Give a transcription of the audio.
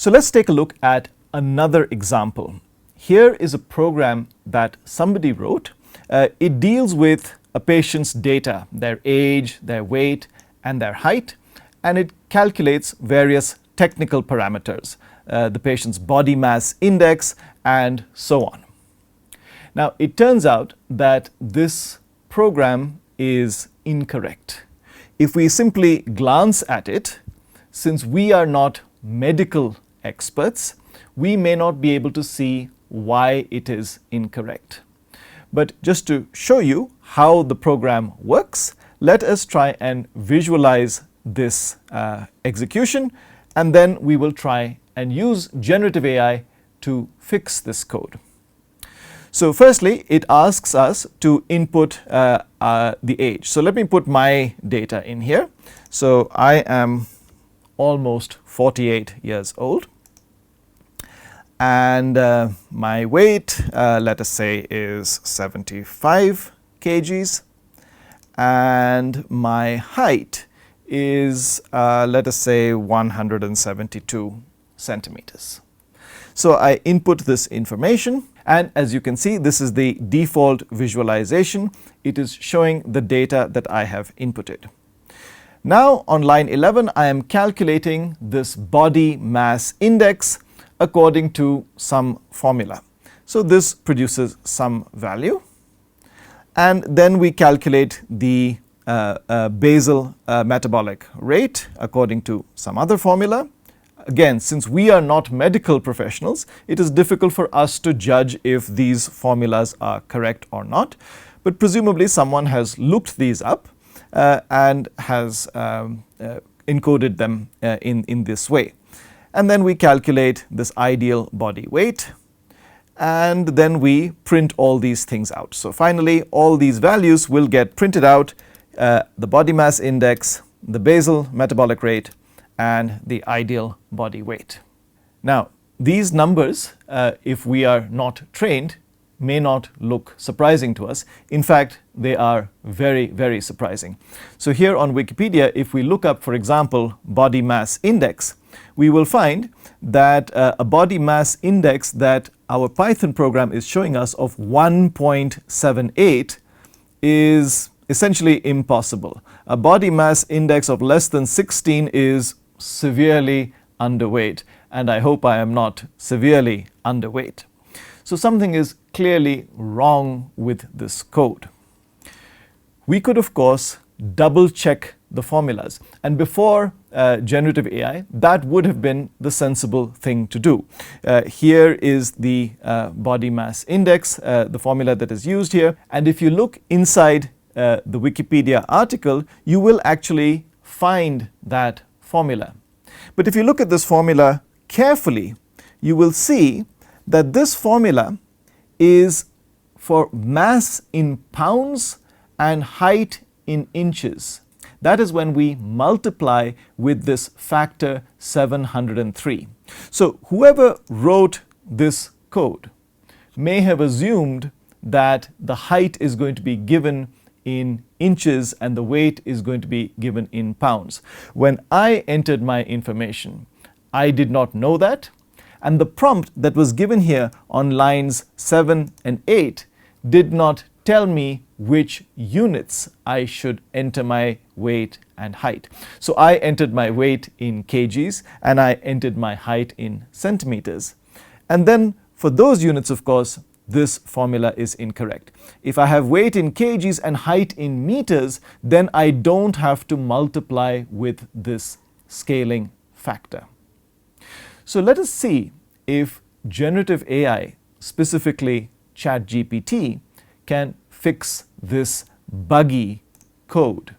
So let's take a look at another example. Here is a program that somebody wrote. It deals with a patient's data, their age, their weight, and their height, and it calculates various technical parameters, the patient's body mass index, and so on. Now, it turns out that this program is incorrect. If we simply glance at it, since we are not medical experts, we may not be able to see why it is incorrect. But just to show you how the program works, let us try and visualize this execution, and then we will try and use generative AI to fix this code. So firstly, it asks us to input the age. So let me put my data in here. So I am almost 48 years old, and my weight, let us say, is 75 kgs, and my height is, let us say, 172 centimeters. So I input this information, and as you can see, this is the default visualization. It is showing the data that I have inputted. Now on line 11, I am calculating this body mass index according to some formula. So this produces some value, and then we calculate the basal metabolic rate according to some other formula. Again, since we are not medical professionals, it is difficult for us to judge if these formulas are correct or not, but presumably someone has looked these up and has encoded them in this way. And then we calculate this ideal body weight, and then we print all these things out. So finally, all these values will get printed out, the body mass index, the basal metabolic rate, and the ideal body weight. Now, these numbers, if we are not trained, may not look surprising to us. In fact, they are very, very surprising. So here on Wikipedia, if we look up, for example, body mass index, we will find that a body mass index that our Python program is showing us of 1.78 is essentially impossible. A body mass index of less than 16 is severely underweight, and I hope I am not severely underweight. So something is clearly wrong with this code. We could, of course, double check the formulas, and before generative AI, that would have been the sensible thing to do. Here is the body mass index, the formula that is used here, and if you look inside the Wikipedia article, you will actually find that formula. But if you look at this formula carefully, you will see that this formula is for mass in pounds and height in inches. That is when we multiply with this factor 703. So whoever wrote this code may have assumed that the height is going to be given in inches and the weight is going to be given in pounds. When I entered my information, I did not know that, and the prompt that was given here on lines 7 and 8 did not tell me which units I should enter my weight and height. So I entered my weight in kgs and I entered my height in centimeters. And then for those units, of course, this formula is incorrect. If I have weight in kgs and height in meters, then I don't have to multiply with this scaling factor. So let us see if generative AI, specifically ChatGPT, can fix this buggy code.